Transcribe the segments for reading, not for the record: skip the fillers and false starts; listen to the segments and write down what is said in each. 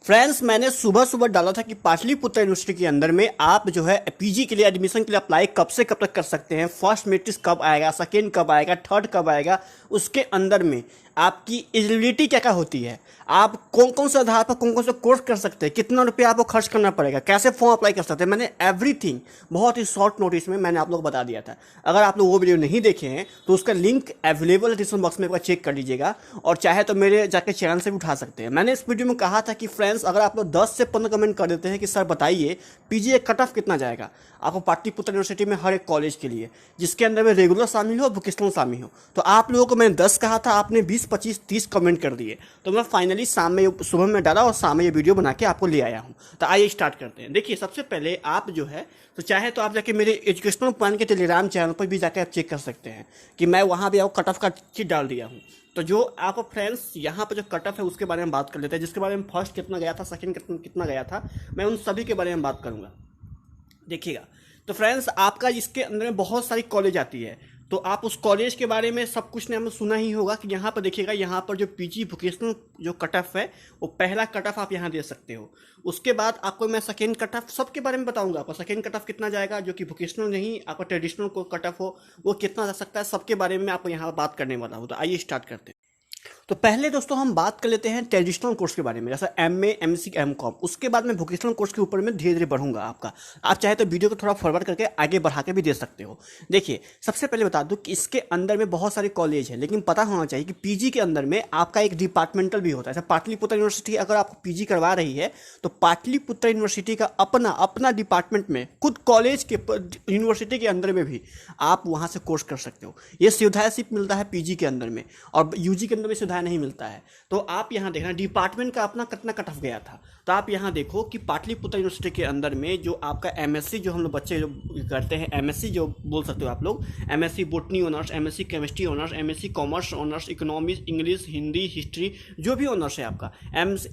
Friends, मैंने सुबह सुबह डाला था कि पाटलिपुत्र यूनिवर्सिटी के अंदर में आप जो है पीजी के लिए एडमिशन के लिए अप्लाई कब से कब तक कर सकते हैं। फर्स्ट मेरिट लिस्ट कब आएगा, सेकेंड कब आएगा, थर्ड कब आएगा, उसके अंदर में आपकी एलिजिबिलिटी क्या क्या होती है, आप कौन कौन से आधार पर कौन कौन से कोर्स कर सकते हैं, कितना रुपया आपको खर्च करना पड़ेगा, कैसे फॉर्म अप्लाई कर सकते हैं। मैंने एवरीथिंग बहुत ही शॉर्ट नोटिस में मैंने आप लोग को बता दिया था। अगर आप लोग वो वीडियो नहीं देखे हैं तो उसका लिंक अवेलेबल है डिस्क्रिप्शन बॉक्स में, एक बार चेक कर लीजिएगा और चाहे तो मेरे जाके चैनल से भी उठा सकते हैं। मैंने इस वीडियो में कहा था कि फ्रेंड्स, अगर आप लोग 10 से 15 कमेंट कर देते हैं कि सर बताइए पीजी कट ऑफ कितना जाएगा आपको पाटलिपुत्र यूनिवर्सिटी में हर एक कॉलेज के लिए, जिसके अंदर में रेगुलर शामिल हो, वोकेशनल शामिल हो, तो आप लोगों को मैंने 10 कहा था, आपने 20, 25, 30 कमेंट कर दिए। तो मैं फाइनली शाम में सुबह में डाला और शाम में ये वीडियो बना के आपको ले आया हूँ। तो आइए स्टार्ट करते हैं। देखिए, सबसे पहले आप जो है तो चाहे तो आप जाके मेरे एजुकेशनल प्लान के टेलीग्राम चैनल पर भी जाकर आप चेक कर सकते हैं कि मैं वहाँ भी आपको कट ऑफ का चीज डाल दिया हूँ। तो जो आपको फ्रेंड्स यहाँ पर जो कट ऑफ है उसके बारे में बात कर लेते हैं, जिसके बारे में फर्स्ट कितना गया था, सेकंड कितना गया था, मैं उन सभी के बारे में बात करूँगा। देखिएगा, तो फ्रेंड्स आपका इसके अंदर में बहुत सारी कॉलेज आती है, तो आप उस कॉलेज के बारे में सब कुछ ने हमें सुना ही होगा कि यहाँ पर देखिएगा, यहाँ पर जो पीजी वोकेशनल जो कट ऑफ है वो पहला कट ऑफ आप यहाँ दे सकते हो। उसके बाद आपको मैं सेकेंड कट ऑफ सबके बारे में बताऊंगा, आपका सेकेंड कट ऑफ कितना जाएगा, जो कि वोकेशनल नहीं आपका ट्रेडिशनल को कट ऑफ हो वो कितना जा सकता है, सबके बारे में आपको यहाँ बात करने वाला हूँ। तो आइए स्टार्ट करते हैं। तो पहले दोस्तों हम बात कर लेते हैं ट्रेडिशनल कोर्स के बारे में, जैसा एमए, एमएससी, एमकॉम। उसके बाद मैं वोकेशनल कोर्स के ऊपर में धीरे धीरे बढ़ूंगा आपका। आप चाहे तो वीडियो को थोड़ा फॉरवर्ड करके आगे बढ़ा के भी दे सकते हो। देखिए, सबसे पहले बता दूं कि इसके अंदर में बहुत सारे कॉलेज है, लेकिन पता होना चाहिए कि पीजी के अंदर में आपका एक डिपार्टमेंटल भी होता है। जैसे पाटलिपुत्र यूनिवर्सिटी अगर आपको पीजी करवा रही है तो पाटलिपुत्र यूनिवर्सिटी का अपना अपना डिपार्टमेंट में खुद कॉलेज के यूनिवर्सिटी के अंदर में भी आप वहाँ से कोर्स कर सकते हो। ये सुविधाएं सिर्फ मिलता है पीजी के अंदर में, और यूजी के अंदर में सुविधाएं नहीं मिलता है। तो आप यहाँ देखना डिपार्टमेंट का अपना कितना कट ऑफ गया था। तो आप यहाँ देखो कि पाटलिपुत्र यूनिवर्सिटी के अंदर में जो आपका एमएससी, जो हम लोग बच्चे जो करते हैं एमएससी, जो बोल सकते हो आप लोग, MSc botany honours, MSc chemistry honours, MSc commerce honours, economics, English, Hindi, history, जो भी ऑनर्स है आपका,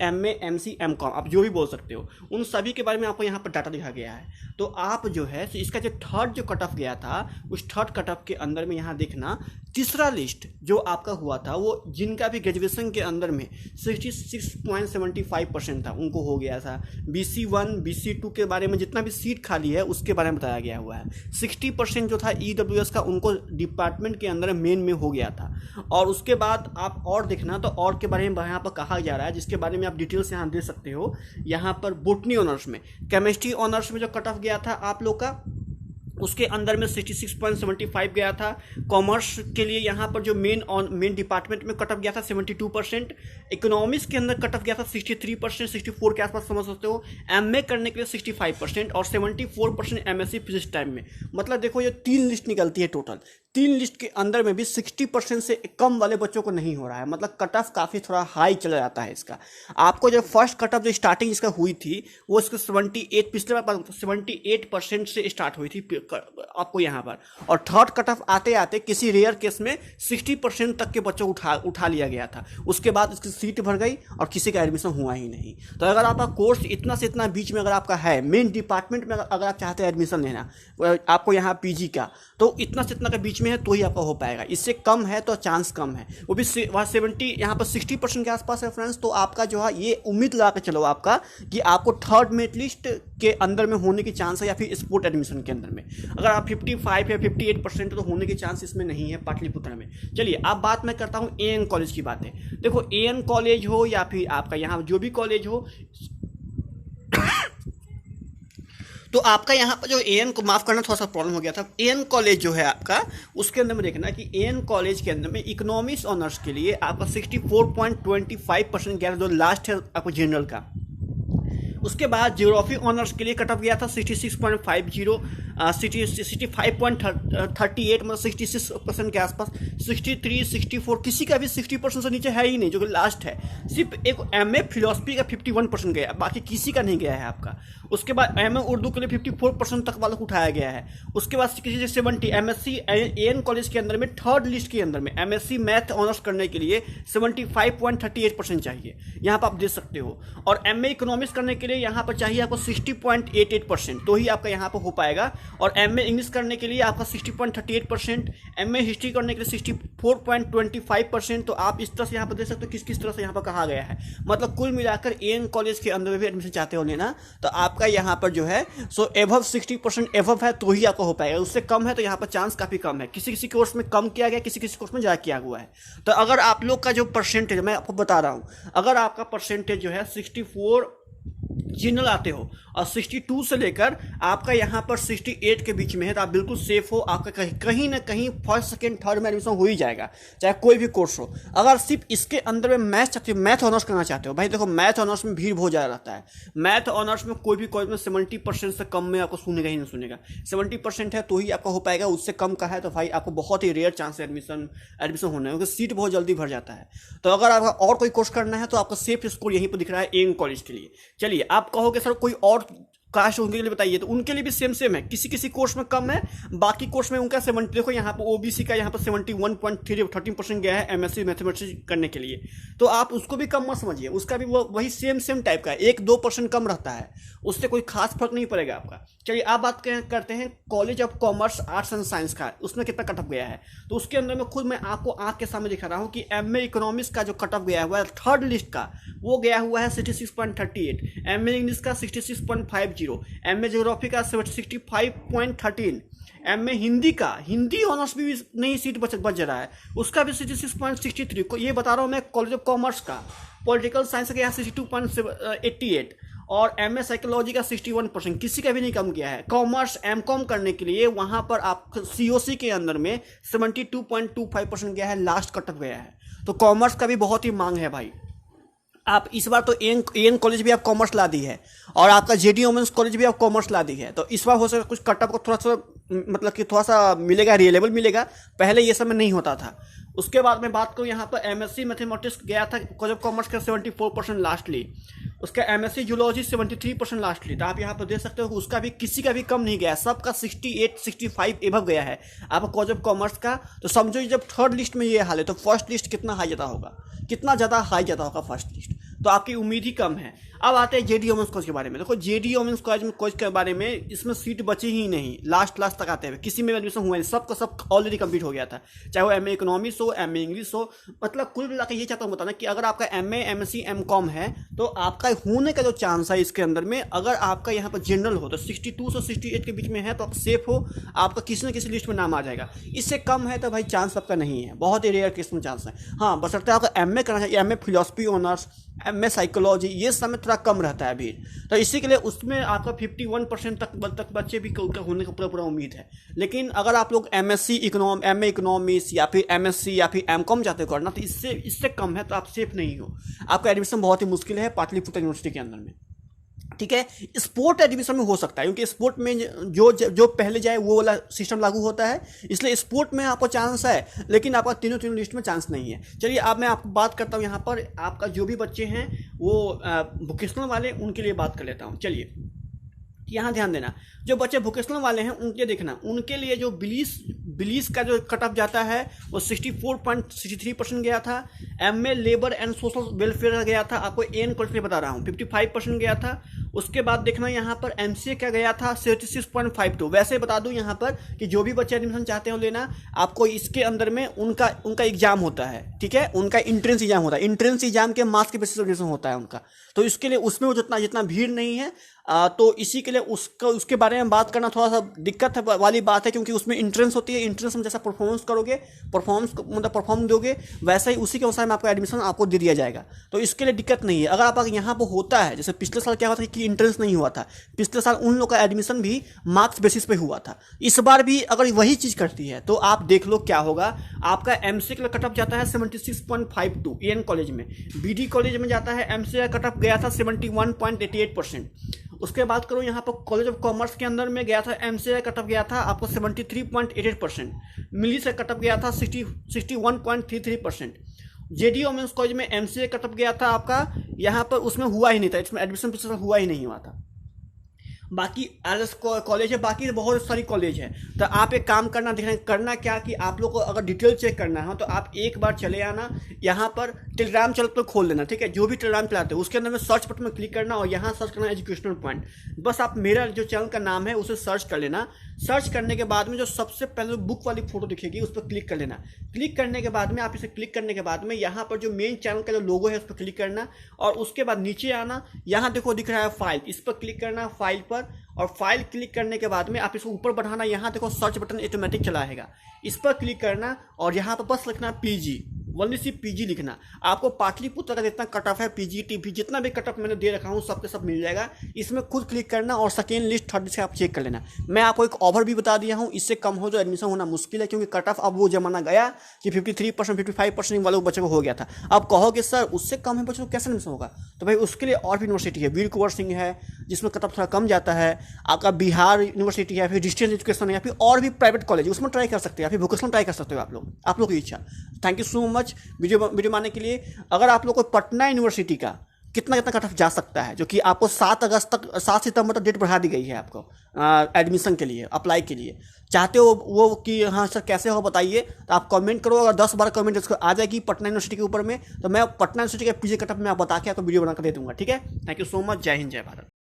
एमए, एमसी, एमकॉम, आप जो भी बोल सकते हो, उन सभी के बारे में आपको यहाँ पर डाटा दिखा गया है। तो आप जो है इसका जो थर्ड जो कट ऑफ गया था, उस थर्ड कट ऑफ के अंदर में यहाँ देखना तीसरा लिस्ट जो आपका हुआ था, वो जिनका भी ग्रेजुएशन के अंदर में 66.75% था उनको हो गया था। BC1 BC2 के बारे में जितना भी सीट खाली है उसके बारे में बताया गया हुआ है। 60% जो था EWS का उनको डिपार्टमेंट के अंदर मेन में हो गया था। और उसके बाद आप और देखना, तो और के बारे में यहाँ पर कहा जा रहा है, जिसके बारे में आप डिटेल्स यहाँ दे सकते हो। यहाँ पर बोटनी ऑनर्स में, केमिस्ट्री ऑनर्स में जो कट ऑफ गया था आप लोग का, उसके अंदर में 66.75 गया था। कॉमर्स के लिए यहाँ पर जो मेन डिपार्टमेंट में कट ऑफ गया था 72%। इकोनॉमिक्स के अंदर कट ऑफ गया था 63%, 64 के आसपास समझ सकते हो। एमए करने के लिए 65% और 74% एमएससी फिजिक्स टाइम में। मतलब देखो, ये 3 लिस्ट निकलती है टोटल। 3 लिस्ट के अंदर में भी 60% से कम वाले बच्चों को नहीं हो रहा है। मतलब कट ऑफ काफ़ी थोड़ा हाई चला जाता है इसका। आपको जो फर्स्ट कट ऑफ जो स्टार्टिंग इसका हुई थी वो इसका 78, पिछले बार 78% से स्टार्ट हुई थी आपको यहाँ पर, और थर्ड कट ऑफ आते आते किसी रेयर केस में 60% तक के बच्चों उठा लिया गया था। उसके बाद इसकी सीट भर गई और किसी का एडमिशन हुआ ही नहीं। तो अगर आपका कोर्स इतना से इतना बीच में अगर आपका है, मेन डिपार्टमेंट में अगर आप चाहते हैं एडमिशन लेना आपको यहाँ पीजी का, तो इतना से इतना का बीच में है तो ही आपका हो पाएगा। इससे कम है तो चांस कम है, वो भी वहाँ 70 यहाँ पर 60% के आसपास है फ्रेंड्स। तो आपका जो है ये उम्मीद लगा के चलो आपका कि आपको थर्ड मेरिट लिस्ट के अंदर में होने की चांस है, या फिर स्पोर्ट एडमिशन के अंदर में अगर आप 55 या 58% तो होने के चांस इसमें नहीं है पाटलिपुत्र में। चलिए अब बात मैं करता हूँ एएन कॉलेज की बातें। देखो, एएन कॉलेज हो या फिर आपका यहाँ जो भी कॉलेज हो, तो आपका यहाँ पर जो एएन को माफ़ करना थोड़ा सा प्रॉब्लम हो गया था। एएन कॉलेज जो है आपका, उसके अंदर में देखना कि एएन कॉलेज के अंदर में इकोनॉमिक्स ऑनर्स के लिए आपका 64.25% गया, जो लास्ट है आपको जनरल का। उसके बाद ज्योग्राफी ऑनर्स के लिए कट ऑफ गया था 66.50, 65.38, मतलब 66% के आसपास। 63, 64, किसी का भी 60% से नीचे है ही नहीं, जो कि लास्ट है। सिर्फ एक एमए फिलोसफी का 51% गया, बाकी किसी का नहीं गया है आपका। उसके बाद एमए उर्दू के लिए 54% तक वालों को उठाया गया है। उसके बाद किसी से 70, एमएससी एएन कॉलेज के अंदर में थर्ड लिस्ट के अंदर में एमएससी मैथ ऑनर्स करने के लिए 75.38% चाहिए, यहाँ पर आप दे सकते हो। और एमए इकोनॉमिक्स करने के लिए यहाँ पर चाहिए आपको 60.88%, तो ही आपका यहाँ पर हो पाएगा। और एमए इंग्लिश करने के लिए आपका 60.38%, एमए हिस्ट्री करने के लिए 64.25%। तो आप इस तरह से यहाँ पर देख सकते हो किस किस तरह से यहाँ पर कहा गया है। मतलब कुल मिलाकर एएन कॉलेज के अंदर भी एडमिशन चाहते हो लेना तो आपका यहाँ पर जो है सो एबव 60% एबव है तो ही आपको हो पाएगा, उससे कम है तो यहाँ पर चांस काफ़ी कम है। किसी किसी कोर्स में कम किया गया, किसी किसी कोर्स में ज़्यादा किया हुआ है। तो अगर आप लोग का जो परसेंटेज मैं आपको बता रहा हूँ, अगर आपका परसेंटेज जो है 64 जनरल आते हो और 62 से लेकर आपका यहाँ पर 68 के बीच में है तो आप बिल्कुल सेफ हो। आपका कहीं ना कहीं फर्स्ट सेकंड थर्ड में एडमिशन हो ही जाएगा, चाहे कोई भी कोर्स हो। अगर सिर्फ इसके अंदर में मैथ ऑनर्स करना चाहते हो, भाई देखो मैथ ऑनर्स में भीड़ बहुत ज़्यादा रहता है। मैथ ऑनर्स में कोई भी कॉलेज में 70% से कम में आपको सुनेगा ही नहीं सुनेगा। 70% है तो ही आपका हो पाएगा, उससे कम का है तो भाई आपको बहुत ही रेयर चांस है एडमिशन होने, क्योंकि सीट बहुत जल्दी भर जाता है। तो अगर आपका और कोई कोर्स करना है तो आपका सेफ स्कोर यहीं पर दिख रहा है एएन कॉलेज के लिए। चलिए आप कहोगे सर कोई और कास्ट उनके लिए बताइए, तो उनके लिए भी सेम है। किसी किसी कोर्स में कम है, बाकी कोर्स में उनका 70, देखो यहाँ पर ओबीसी का यहाँ पर 71.13% गया है एमएससी मैथमेटिक्स करने के लिए। तो आप उसको भी कम मत समझिए, उसका भी वो वही सेम टाइप का 1-2% कम रहता है, उससे कोई खास फर्क नहीं पड़ेगा आपका। चलिए आप बात करते हैं college of commerce arts and science का, उसमें कितना कटअप गया है। तो उसके अंदर में खुद मैं आपको आंख के सामने दिखा रहा हूँ कि एमए इकोनॉमिक्स का जो कटअप गया हुआ है थर्ड लिस्ट का, वो गया हुआ है 66.38, एमए इंग्लिश का 66.50, एमए ज्योग्राफी का 65.13, एमए हिंदी का, हिंदी ऑनर्स भी नहीं सीट बच रहा है, उसका भी 66.63 को ये बता रहा हूँ मैं। कॉलेज ऑफ कॉमर्स का पॉलिटिकल साइंस का 62.88 और एमए साइकोलॉजी का 61%, किसी का भी नहीं कम किया है। कॉमर्स एमकॉम करने के लिए वहाँ पर आप सीओसी के अंदर में 72.25% गया है, लास्ट कटअप गया है। तो कॉमर्स का भी बहुत ही मांग है भाई। आप इस बार तो एएन कॉलेज भी आप कॉमर्स ला दी है और आपका जेडी वुमेन्स कॉलेज भी आप कॉमर्स ला दी है, तो इस बार हो सकता है कुछ कटअप को थोड़ा सा मतलब कि थोड़ा सा मिलेगा, रिलेबल मिलेगा, पहले ये सब में नहीं होता था। उसके बाद में बात करूँ यहाँ पर एमएससी मैथमेटिक्स गया था कॉलेज ऑफ कॉमर्स का 74% लास्टली, उसका एमएससी जूलॉजी 73% लास्टली। तो आप यहाँ पर देख सकते हो उसका भी किसी का भी कम नहीं गया, सबका 68-65 एबव गया है आपका कॉलेज ऑफ कॉमर्स का। तो समझो जब थर्ड लिस्ट में ये हाल है तो फर्स्ट लिस्ट कितना हाई जाता होगा, कितना ज़्यादा हाई जाता होगा फर्स्ट लिस्ट, तो आपकी उम्मीद ही कम है। अब आते हैं जेडी वुमेन्स कॉलेज के बारे में। देखो जेडी वुमेन्स कॉलेज के बारे में इसमें सीट बची ही नहीं, लास्ट तक आते हुए किसी में एडमिशन हुआ नहीं, सबका सब ऑलरेडी कंप्लीट हो गया था, चाहे वो एमए इकोनॉमिक्स हो एमए इंग्लिश हो। मतलब कुल मिलाकर ये चाहता हूँ बताना कि अगर आपका एमए एमएससी एमकॉम है तो आपका होने का जो चांस है इसके अंदर में, अगर आपका यहाँ पर जनरल हो तो 62 से 68 के बीच में है तो आप सेफ हो, आपका किसी न किसी लिस्ट में नाम आ जाएगा। इससे कम है तो भाई चांस आपका नहीं है, बहुत ही रेयर केस में चांस है। हाँ बशर्ते आपका एमए करना चाहिए, MA philosophy honours, MA psychology, ये समय थोड़ा कम रहता है भीड़, तो इसी के लिए उसमें आपका 51% तक बच्चे भी होने का पूरा उम्मीद है। लेकिन अगर आप लोग एमएससी एमए इकोनॉमिक्स या फिर एमएससी या फिर एमकॉम चाहते हो करना तो इससे कम है तो आप सेफ नहीं हो, आपका एडमिशन बहुत ही मुश्किल है पाटलिपुत्र यूनिवर्सिटी के अंदर में। ठीक है, स्पोर्ट एडमिशन में हो सकता है क्योंकि स्पोर्ट में जो पहले जाए वो वाला सिस्टम लागू होता है, इसलिए स्पोर्ट में आपको चांस है, लेकिन आपका तीनों लिस्ट में चांस नहीं है। चलिए अब मैं आपको बात करता हूँ यहाँ पर आपका जो भी बच्चे हैं वो वोकेशनल वाले, उनके लिए बात कर लेता हूँ। चलिए यहाँ ध्यान देना, जो बच्चे वोकेशनल वाले हैं उनके देखना, उनके लिए जो बिलीस का जो कट ऑफ जाता है वो 64.63% गया था। MA labour and social welfare का गया था, आपको एन कॉलेज के बता रहा हूँ 55% गया था। उसके बाद देखना यहाँ पर एमसीए का गया था 76.52। वैसे बता दूँ यहाँ पर कि जो भी बच्चे एडमिशन चाहते हो लेना, आपको इसके अंदर में उनका एग्जाम होता है, ठीक है, उनका इंट्रेंस एग्जाम होता है, इंट्रेंस एग्जाम के मार्क्स के बेसिस पर एडमिशन होता है उनका। तो इसके लिए उसमें वो जितना भीड़ नहीं है, तो इसी के लिए उसके बारे में बात करना थोड़ा सा दिक्कत वाली बात है, क्योंकि उसमें इंट्रेंस होती है, इंट्रेंस में जैसा परफॉर्मेंस करोगे, परफॉर्म दोगे, वैसा ही उसी के अनुसार में आपका एडमिशन आपको दे दिया जाएगा। तो इसके लिए दिक्कत नहीं है। अगर आप यहाँ पर होता है, जैसे पिछले साल क्या हुआ था कि इंट्रेंस नहीं हुआ था, पिछले साल उन लोग का एडमिशन भी मार्क्स बेसिस पे हुआ था, इस बार भी अगर वही चीज़ करती है तो आप देख लो क्या होगा। आपका एमसीए का कट ऑफ जाता है 76.52 एएन कॉलेज में, बीडी कॉलेज में जाता है एमसीए का कट ऑफ गया था 71.88%। उसके बाद करो यहाँ पर कॉलेज ऑफ कॉमर्स के अंदर में गया था एमसीए का कट ऑफ गया था आपको 73.88%, मिली से कट ऑफ गया था 61.33%। जेडी वुमेन्स कॉलेज में एमसीए कट ऑफ गया था आपका यहाँ पर, उसमें हुआ ही नहीं था, इसमें एडमिशन पिछले साल हुआ ही नहीं हुआ था। बाकी आरएस कॉलेज है, बाकी बहुत सारी कॉलेज है। तो आप एक काम करना, देखना करना क्या कि आप लोग को अगर डिटेल चेक करना है तो आप एक बार चले आना यहाँ पर, टेलीग्राम चैनल पर खोल लेना, ठीक है। जो भी टेलीग्राम चलाते हो उसके अंदर में सर्च बटन में क्लिक करना और यहाँ सर्च करना एजुकेशनल पॉइंट। बस आप मेरा जो चैनल का नाम है उसे सर्च कर लेना। सर्च करने के बाद में जो सबसे पहले बुक वाली फोटो दिखेगी उस पर क्लिक कर लेना। क्लिक करने के बाद में आप इसे क्लिक करने के बाद में यहाँ पर जो मेन चैनल का जो लोगो है उस पर क्लिक करना और उसके बाद नीचे आना, यहाँ देखो दिख रहा है फाइल, इस पर क्लिक करना फाइल पर। और फाइल क्लिक करने के बाद में आप इसको ऊपर बढ़ाना, यहाँ देखो सर्च बटन ऑटोमेटिक चला आएगा, इस पर क्लिक करना और यहाँ पर बस लिखना पीजी, ओनली सिर्फ पीजी लिखना। आपको पाटलिपुत्र का जितना कट ऑफ है, पीजी टीपी जितना भी कट ऑफ मैंने दे रखा हूँ सबके सब मिल जाएगा। इसमें खुद क्लिक करना और सेकेंड लिस्ट थर्ड लिस्ट आप चेक कर लेना। मैं आपको एक ओवर भी बता दिया हूँ, इससे कम हो तो एडमिशन होना मुश्किल है, क्योंकि कट ऑफ अब वो जमाना गया कि 53% 55% वालों बच्चों को हो गया था। अब कहोगे सर उससे कम है बच्चों को कैसे एडमिशन होगा, तो भाई उसके लिए और भी यूनिवर्सिटी है, वीर कुंवर सिंह है जिसमें कट ऑफ थोड़ा कम जाता है, आपका बिहार यूनिवर्सिटी है, फिर डिस्टेंस एजुकेशन है, या फिर और भी प्राइवेट कॉलेज है उसमें ट्राई कर सकते हैं, या फिर वोकेशनल ट्राई कर सकते हो आप लोग की इच्छा। Thank you so much video मानने के लिए। अगर आप लोग को पटना यूनिवर्सिटी का कितना कितना कट ऑफ जा सकता है, जो कि आपको 7 सितंबर तक डेट बढ़ा दी गई है आपको एडमिशन के लिए, अप्लाई के लिए चाहते हो वो कि हाँ सर कैसे हो बताइए, तो आप कमेंट करो। अगर 10-12 कमेंट इसको आ जाएगी पटना यूनिवर्सिटी के ऊपर में, तो मैं पटना यूनिवर्सिटी के पीछे कट ऑफ में आप बता के आपको वीडियो बना कर दे दूंगा, ठीक है। थैंक यू सो मच, जय हिंद जय भारत।